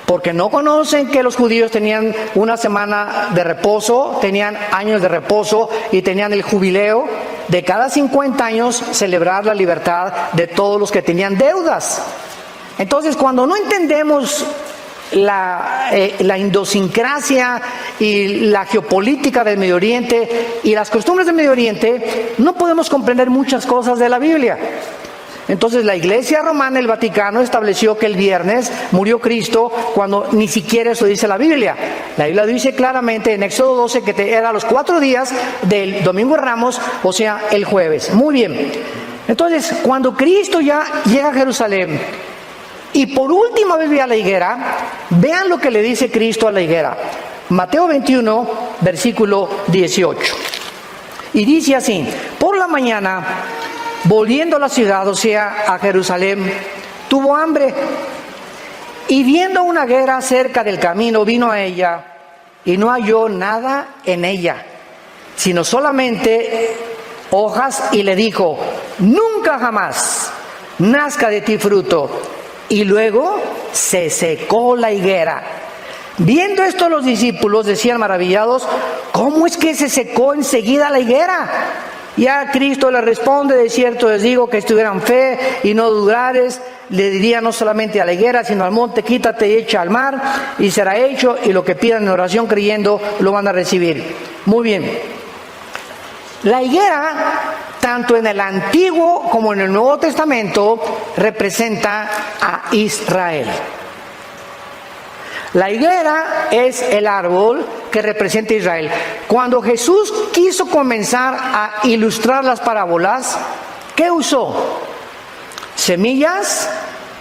porque no conocen que los judíos tenían una semana de reposo, tenían años de reposo y tenían el jubileo de cada 50 años celebrar la libertad de todos los que tenían deudas. Entonces, cuando no entendemos la idiosincrasia y la geopolítica del Medio Oriente y las costumbres del Medio Oriente, no podemos comprender muchas cosas de la Biblia. Entonces la Iglesia Romana, el Vaticano, estableció que el viernes murió Cristo cuando ni siquiera eso dice la Biblia. La Biblia dice claramente en Éxodo 12 que era los 4 días del Domingo de Ramos, o sea, el jueves. Muy bien. Entonces, cuando Cristo ya llega a Jerusalén, Y por última vez ve a la higuera. Vean lo que le dice Cristo a la higuera. Mateo 21, versículo 18. Y dice así: por la mañana, volviendo a la ciudad, o sea, a Jerusalén, tuvo hambre. Y viendo una higuera cerca del camino, vino a ella y no halló nada en ella, sino solamente hojas, y le dijo: nunca jamás nazca de ti fruto. Y luego se secó la higuera. Viendo esto, los discípulos decían maravillados: ¿cómo es que se secó enseguida la higuera? Ya Cristo le responde: de cierto les digo que si tuvieran fe y no dudares, le diría no solamente a la higuera, sino al monte: quítate y echa al mar, y será hecho, y lo que pidan en oración creyendo, lo van a recibir. Muy bien. La higuera, tanto en el Antiguo como en el Nuevo Testamento, representa a Israel. La higuera es el árbol que representa a Israel. Cuando Jesús quiso comenzar a ilustrar las parábolas, ¿qué usó? Semillas,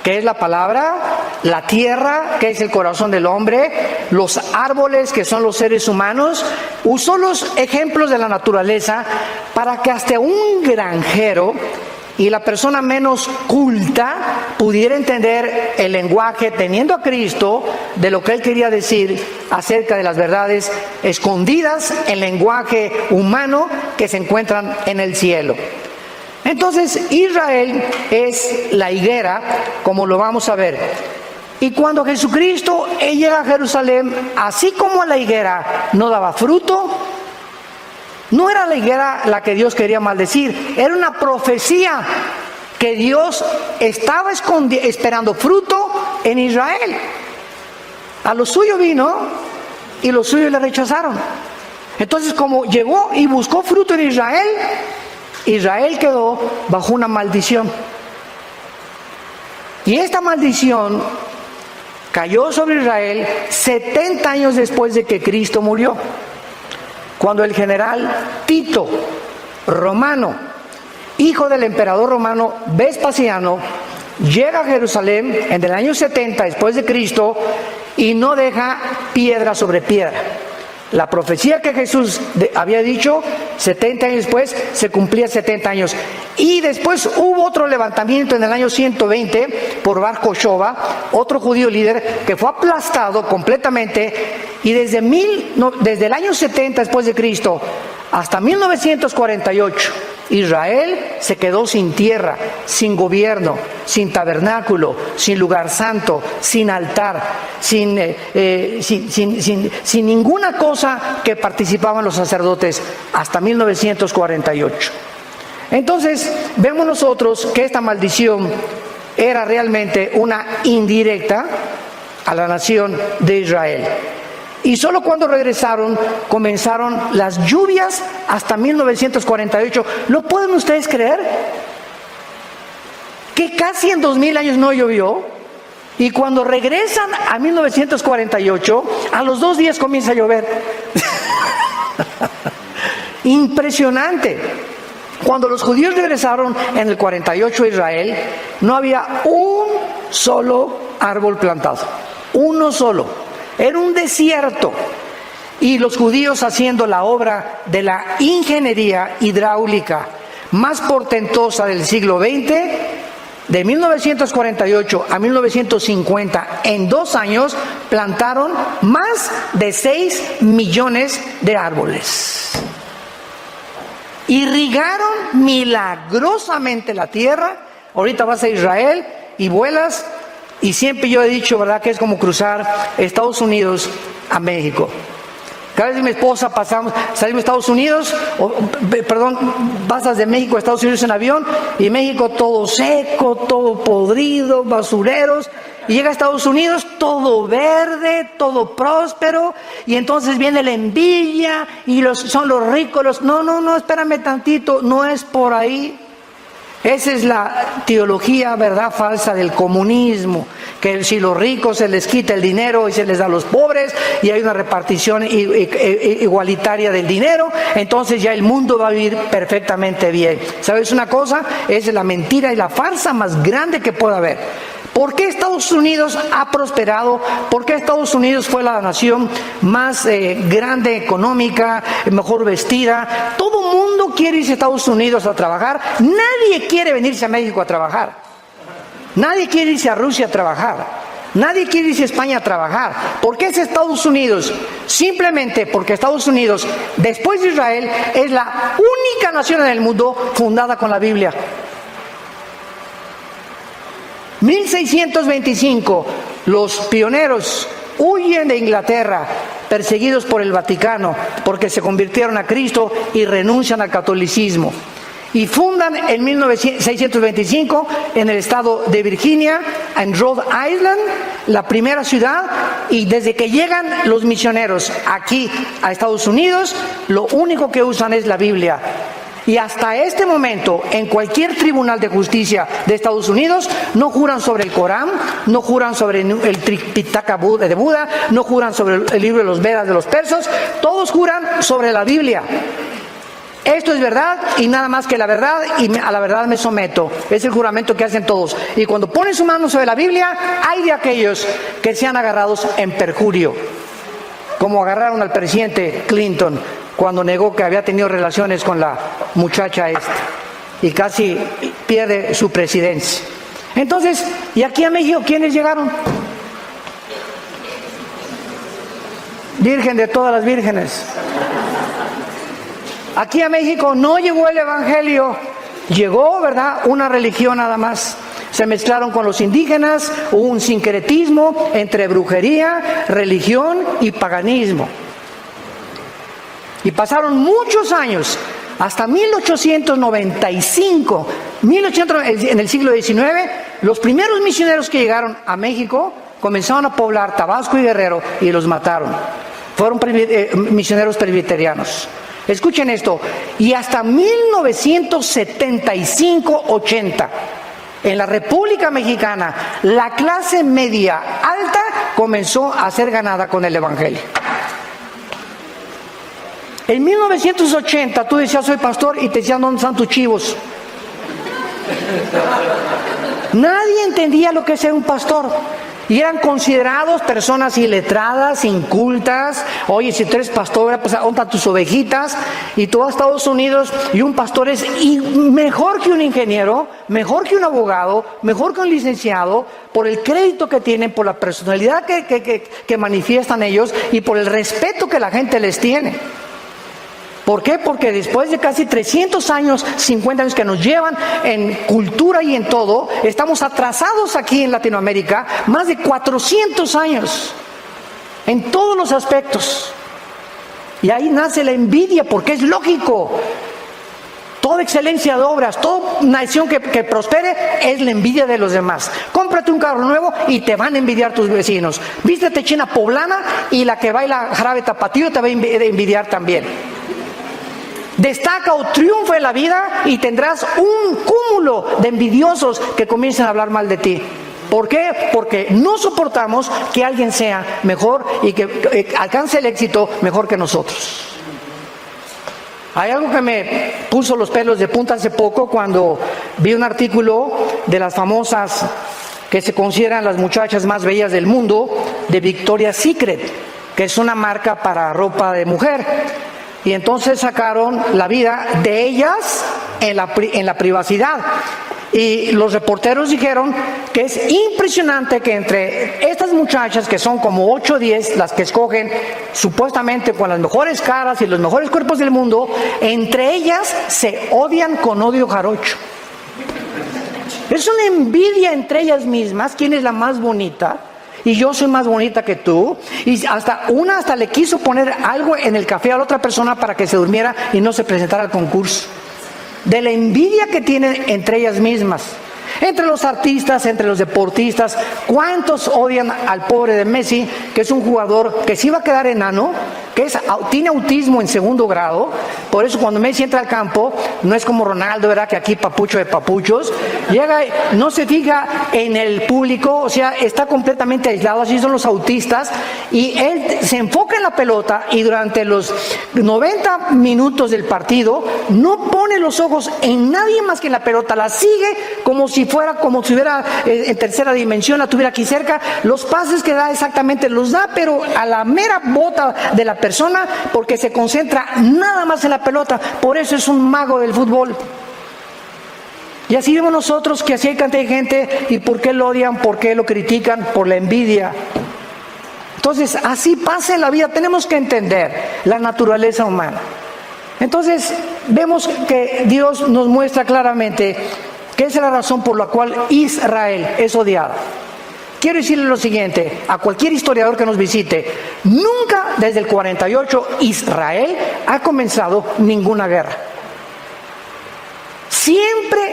que es la palabra; la tierra, que es el corazón del hombre; los árboles, que son los seres humanos. Usó los ejemplos de la naturaleza para que hasta un granjero y la persona menos culta pudiera entender el lenguaje, teniendo a Cristo, de lo que él quería decir acerca de las verdades escondidas en lenguaje humano que se encuentran en el cielo. Entonces, Israel es la higuera, como lo vamos a ver. Y cuando Jesucristo llega a Jerusalén, así como la higuera no daba fruto, no era la higuera la que Dios quería maldecir, era una profecía que Dios estaba esperando fruto en Israel. A lo suyo vino y los suyos le rechazaron. Entonces, como llegó y buscó fruto en Israel, Israel quedó bajo una maldición. Y esta maldición cayó sobre Israel 70 años después de que Cristo murió. Cuando el general Tito, romano, hijo del emperador romano Vespasiano, llega a Jerusalén en el año 70 después de Cristo y no deja piedra sobre piedra. La profecía que Jesús había dicho 70 años después se cumplía 70 años. Y después hubo otro levantamiento en el año 120 por Bar Kokhba, otro judío líder, que fue aplastado completamente. Y desde el año 70 después de Cristo hasta 1948, Israel se quedó sin tierra, sin gobierno, sin tabernáculo, sin lugar santo, sin altar, sin ninguna cosa que participaban los sacerdotes hasta 1948. Entonces, vemos nosotros que esta maldición era realmente una indirecta a la nación de Israel. Y solo cuando regresaron comenzaron las lluvias hasta 1948. ¿Lo pueden ustedes creer? Que casi en 2000 años no llovió. Y cuando regresan a 1948, a los 2 días comienza a llover. Impresionante. Cuando los judíos regresaron en el 48 a Israel, no había un solo árbol plantado. Uno solo. Era un desierto. Y los judíos haciendo la obra de la ingeniería hidráulica más portentosa del siglo XX, de 1948 a 1950, en 2 años, plantaron más de 6 millones de árboles. Irrigaron milagrosamente la tierra. Ahorita vas a Israel y vuelas, y siempre yo he dicho, ¿verdad?, que es como cruzar Estados Unidos a México. Cada vez que mi esposa salimos de Estados Unidos, pasas de México a Estados Unidos en avión, y México todo seco, todo podrido, basureros, y llega a Estados Unidos todo verde, todo próspero, y entonces viene la envidia, y son los ricos, no, espérame tantito, no es por ahí. Esa es la teología, ¿verdad?, falsa del comunismo, que si los ricos se les quita el dinero y se les da a los pobres, y hay una repartición igualitaria del dinero, entonces ya el mundo va a vivir perfectamente bien. ¿Sabes una cosa? Es la mentira y la farsa más grande que pueda haber. ¿Por qué Estados Unidos ha prosperado? ¿Por qué Estados Unidos fue la nación más grande, económica, mejor vestida? Todo mundo quiere irse a Estados Unidos a trabajar. Nadie quiere venirse a México a trabajar. Nadie quiere irse a Rusia a trabajar. Nadie quiere irse a España a trabajar. ¿Por qué es Estados Unidos? Simplemente porque Estados Unidos, después de Israel, es la única nación en el mundo fundada con la Biblia. 1625, los pioneros huyen de Inglaterra, perseguidos por el Vaticano, porque se convirtieron a Cristo y renuncian al catolicismo. Y fundan en 1625 en el estado de Virginia, en Rhode Island, la primera ciudad, y desde que llegan los misioneros aquí a Estados Unidos, lo único que usan es la Biblia. Y hasta este momento, en cualquier tribunal de justicia de Estados Unidos, no juran sobre el Corán, no juran sobre el Tripitaka de Buda, no juran sobre el libro de los Vedas de los persas, todos juran sobre la Biblia. Esto es verdad y nada más que la verdad, y a la verdad me someto. Es el juramento que hacen todos. Y cuando ponen su mano sobre la Biblia, hay de aquellos que sean agarrados en perjurio, como agarraron al presidente Clinton cuando negó que había tenido relaciones con la muchacha esta y casi pierde su presidencia. Entonces, ¿y aquí a México quiénes llegaron? Virgen de todas las vírgenes. Aquí a México no llegó el evangelio, llegó, ¿verdad?, una religión nada más. Se mezclaron con los indígenas, hubo un sincretismo entre brujería, religión y paganismo. Y pasaron muchos años, hasta 1895, en el siglo XIX, los primeros misioneros que llegaron a México comenzaron a poblar Tabasco y Guerrero y los mataron. Fueron misioneros presbiterianos. Escuchen esto, y hasta 1975-80, en la República Mexicana, la clase media alta comenzó a ser ganada con el evangelio. En 1980 tú decías soy pastor y te decían ¿dónde están tus chivos? Nadie entendía lo que es ser un pastor. Y eran considerados personas iletradas, incultas. Oye, si tú eres pastor, pues ¿dónde están tus ovejitas? Y tú vas a Estados Unidos y un pastor es mejor que un ingeniero, mejor que un abogado, mejor que un licenciado, por el crédito que tienen, por la personalidad que manifiestan ellos y por el respeto que la gente les tiene. ¿Por qué? Porque después de casi 300 años, 50 años que nos llevan en cultura y en todo, estamos atrasados aquí en Latinoamérica, más de 400 años, en todos los aspectos. Y ahí nace la envidia, porque es lógico. Toda excelencia de obras, toda nación que prospere es la envidia de los demás. Cómprate un carro nuevo y te van a envidiar tus vecinos. Vístete china poblana y la que baila jarabe tapatío te va a envidiar también. Destaca o triunfa en la vida y tendrás un cúmulo de envidiosos que comiencen a hablar mal de ti. ¿Por qué? Porque no soportamos que alguien sea mejor y que alcance el éxito mejor que nosotros. Hay algo que me puso los pelos de punta hace poco cuando vi un artículo de las famosas que se consideran las muchachas más bellas del mundo, de Victoria's Secret, que es una marca para ropa de mujer. Y entonces sacaron la vida de ellas en la privacidad. Y los reporteros dijeron que es impresionante que entre estas muchachas, que son como 8 o 10, las que escogen supuestamente con las mejores caras y los mejores cuerpos del mundo, entre ellas se odian con odio jarocho. Es una envidia entre ellas mismas, quién es la más bonita. Y yo soy más bonita que tú. Y hasta le quiso poner algo en el café a la otra persona para que se durmiera y no se presentara al concurso. De la envidia que tienen entre ellas mismas. Entre los artistas, entre los deportistas. ¿Cuántos odian al pobre de Messi, que es un jugador que sí va a quedar enano, que tiene autismo en 2º grado? Por eso cuando Messi entra al campo, no es como Ronaldo, ¿verdad?, que aquí papucho de papuchos, llega, no se fija en el público, o sea, está completamente aislado. Así son los autistas, y él se enfoca en la pelota y durante los 90 minutos del partido no pone los ojos en nadie más que en la pelota, la sigue como si fuera como si hubiera en tercera dimensión, la tuviera aquí cerca. Los pases que da exactamente los da, pero a la mera bota de la persona, porque se concentra nada más en la pelota. Por eso es un mago del fútbol. Y así vemos nosotros que así hay cantidad de gente. ¿Y por qué lo odian? ¿Por qué lo critican? Por la envidia. Entonces, así pasa en la vida. Tenemos que entender la naturaleza humana. Entonces, vemos que Dios nos muestra claramente que esa es la razón por la cual Israel es odiado. Quiero decirle lo siguiente, a cualquier historiador que nos visite, nunca desde el 48 Israel ha comenzado ninguna guerra.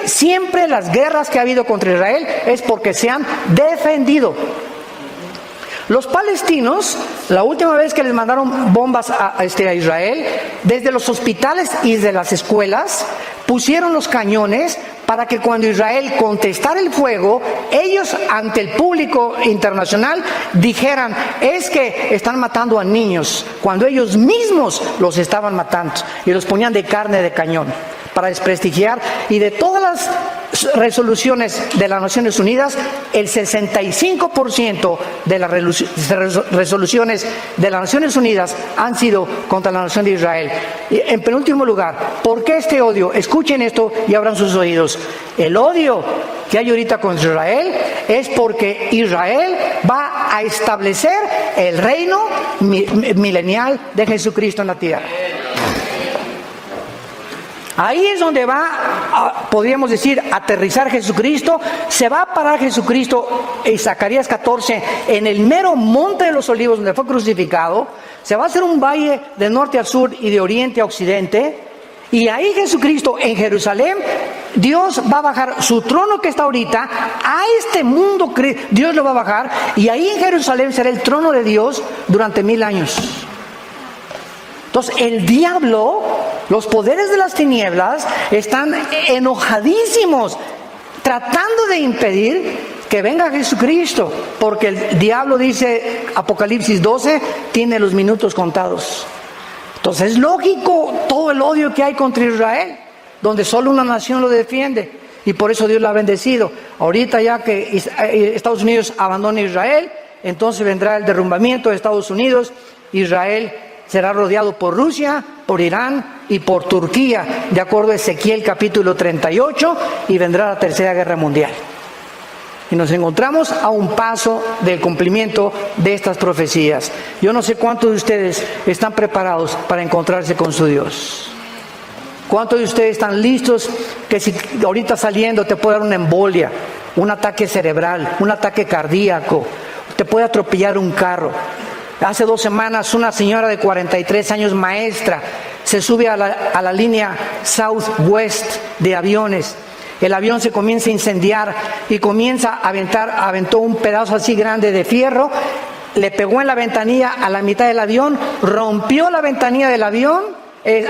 Siempre las guerras que ha habido contra Israel es porque se han defendido. Los palestinos, la última vez que les mandaron bombas a Israel, desde los hospitales y desde las escuelas, pusieron los cañones para que cuando Israel contestara el fuego, ellos ante el público internacional dijeran, es que están matando a niños, cuando ellos mismos los estaban matando y los ponían de carne de cañón para desprestigiar. Y de todas las resoluciones de las Naciones Unidas, el 65% de las resoluciones de las Naciones Unidas han sido contra la nación de Israel. Y en penúltimo lugar, ¿por qué este odio? Escuchen esto y abran sus oídos. El odio que hay ahorita contra Israel es porque Israel va a establecer el reino milenial de Jesucristo en la tierra. Ahí es donde va, podríamos decir, aterrizar Jesucristo. Se va a parar Jesucristo en Zacarías 14, en el mero monte de los olivos donde fue crucificado. Se va a hacer un valle de norte a sur y de oriente a occidente. Y ahí Jesucristo en Jerusalén, Dios va a bajar su trono que está ahorita a este mundo. Dios lo va a bajar y ahí en Jerusalén será el trono de Dios durante 1000 años. Entonces el diablo, los poderes de las tinieblas están enojadísimos, tratando de impedir que venga Jesucristo, porque el diablo, dice Apocalipsis 12, tiene los minutos contados. Entonces es lógico todo el odio que hay contra Israel, donde solo una nación lo defiende, y por eso Dios la ha bendecido. Ahorita ya que Estados Unidos abandone Israel, entonces vendrá el derrumbamiento de Estados Unidos. Israel será rodeado por Rusia, por Irán y por Turquía, de acuerdo a Ezequiel capítulo 38, y vendrá la Tercera Guerra Mundial. Y nos encontramos a un paso del cumplimiento de estas profecías. Yo no sé cuántos de ustedes están preparados para encontrarse con su Dios. ¿Cuántos de ustedes están listos que si ahorita saliendo te puede dar una embolia, un ataque cerebral, un ataque cardíaco, te puede atropellar un carro? Hace 2 semanas una señora de 43 años, maestra, se sube a la línea Southwest de aviones. El avión se comienza a incendiar y comienza a aventó un pedazo así grande de fierro, le pegó en la ventanilla a la mitad del avión, rompió la ventanilla del avión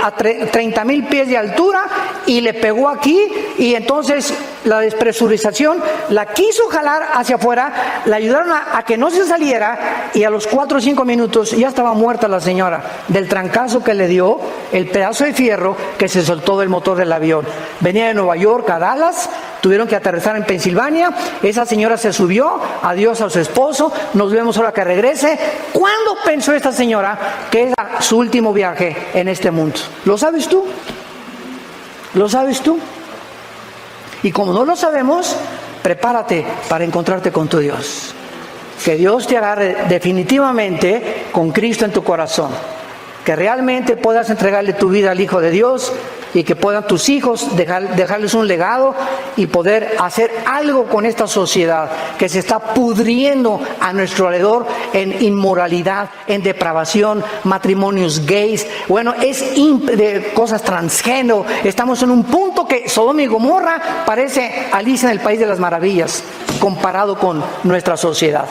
a 30,000 pies de altura y le pegó aquí, y entonces la despresurización la quiso jalar hacia afuera, la ayudaron a que no se saliera, y a los 4 o 5 minutos ya estaba muerta la señora del trancazo que le dio el pedazo de fierro que se soltó del motor del avión. Venía de Nueva York a Dallas, tuvieron que aterrizar en Pensilvania. Esa señora se subió, adiós a su esposo, nos vemos ahora que regrese. ¿Cuándo pensó esta señora que era su último viaje en este mundo? ¿Lo sabes tú? ¿Lo sabes tú? Y como no lo sabemos, prepárate para encontrarte con tu Dios. Que Dios te agarre definitivamente con Cristo en tu corazón. Que realmente puedas entregarle tu vida al Hijo de Dios, y que puedan tus hijos dejarles un legado y poder hacer algo con esta sociedad que se está pudriendo a nuestro alrededor en inmoralidad, en depravación, matrimonios gays, bueno, de cosas transgénero. Estamos en un punto que Sodoma y Gomorra parece Alicia en el País de las Maravillas comparado con nuestra sociedad.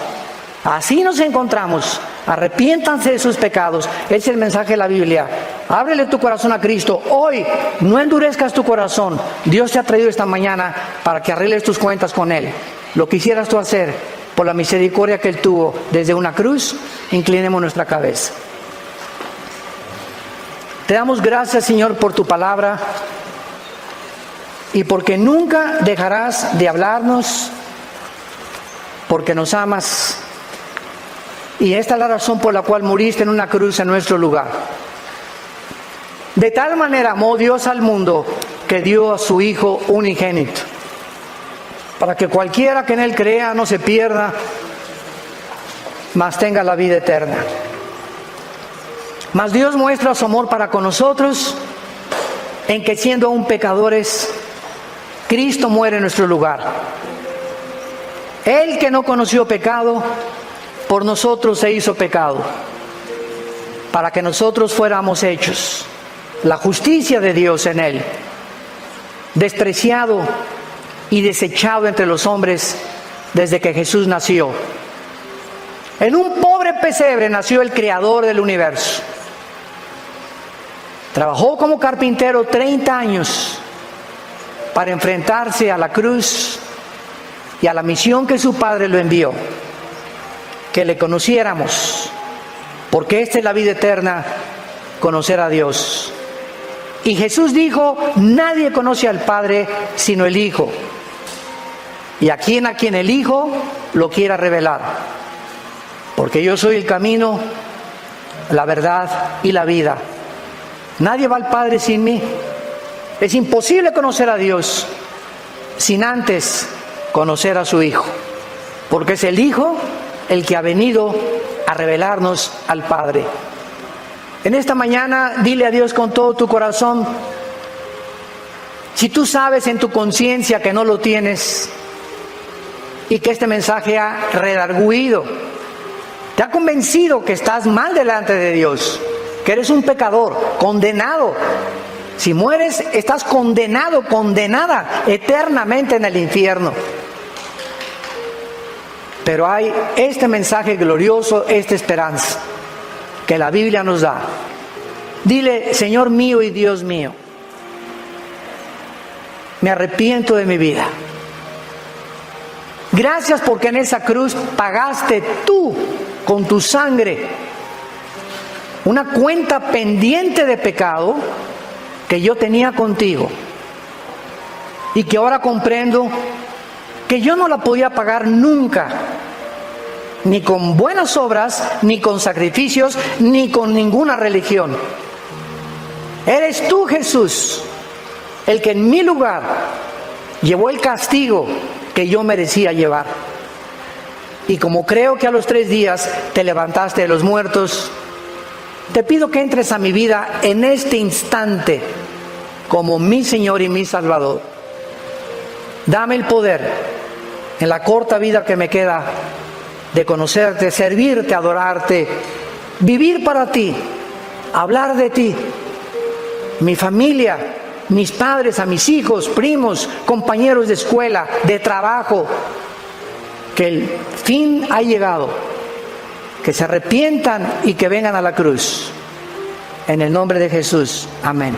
Así nos encontramos. Arrepiéntanse de sus pecados. Ese es el mensaje de la Biblia. Ábrele tu corazón a Cristo. Hoy no endurezcas tu corazón. Dios te ha traído esta mañana para que arregles tus cuentas con Él. Lo quisieras tú hacer por la misericordia que Él tuvo desde una cruz. Inclinemos nuestra cabeza. Te damos gracias, Señor, por tu palabra. y porque nunca dejarás de hablarnos, porque nos amas. Y esta es la razón por la cual muriste en una cruz en nuestro lugar. De tal manera amó Dios al mundo que dio a su Hijo unigénito, para que cualquiera que en Él crea no se pierda, mas tenga la vida eterna. Mas Dios muestra su amor para con nosotros en que, siendo aún pecadores, Cristo muere en nuestro lugar. Él, que no conoció pecado, por nosotros se hizo pecado, para que nosotros fuéramos hechos la justicia de Dios en Él. Despreciado y desechado entre los hombres desde que Jesús nació. En un pobre pesebre nació el creador del universo. Trabajó como carpintero 30 años para enfrentarse a la cruz y a la misión que su Padre lo envió, que le conociéramos, porque esta es la vida eterna, conocer a Dios. Y Jesús dijo: nadie conoce al Padre sino el Hijo, y a quien el Hijo lo quiera revelar, porque yo soy el camino, la verdad y la vida. Nadie va al Padre sin mí. Es imposible conocer a Dios sin antes conocer a su Hijo, porque es el Hijo el que ha venido a revelarnos al Padre. En esta mañana dile a Dios con todo tu corazón, si tú sabes en tu conciencia que no lo tienes y que este mensaje ha redarguido, te ha convencido que estás mal delante de Dios, que eres un pecador, condenado. Si mueres, estás condenado, condenada eternamente en el infierno. Pero hay este mensaje glorioso, esta esperanza que la Biblia nos da. Dile: Señor mío y Dios mío, me arrepiento de mi vida. Gracias porque en esa cruz pagaste tú con tu sangre una cuenta pendiente de pecado que yo tenía contigo, y que ahora comprendo que yo no la podía pagar nunca, ni con buenas obras, ni con sacrificios, ni con ninguna religión. Eres tú, Jesús, el que en mi lugar llevó el castigo que yo merecía llevar. Y como creo que a los 3 días te levantaste de los muertos, te pido que entres a mi vida en este instante como mi Señor y mi Salvador. Dame el poder, en la corta vida que me queda, de conocerte, servirte, adorarte, vivir para ti, hablar de ti, mi familia, mis padres, a mis hijos, primos, compañeros de escuela, de trabajo, que el fin ha llegado, que se arrepientan y que vengan a la cruz. En el nombre de Jesús. Amén.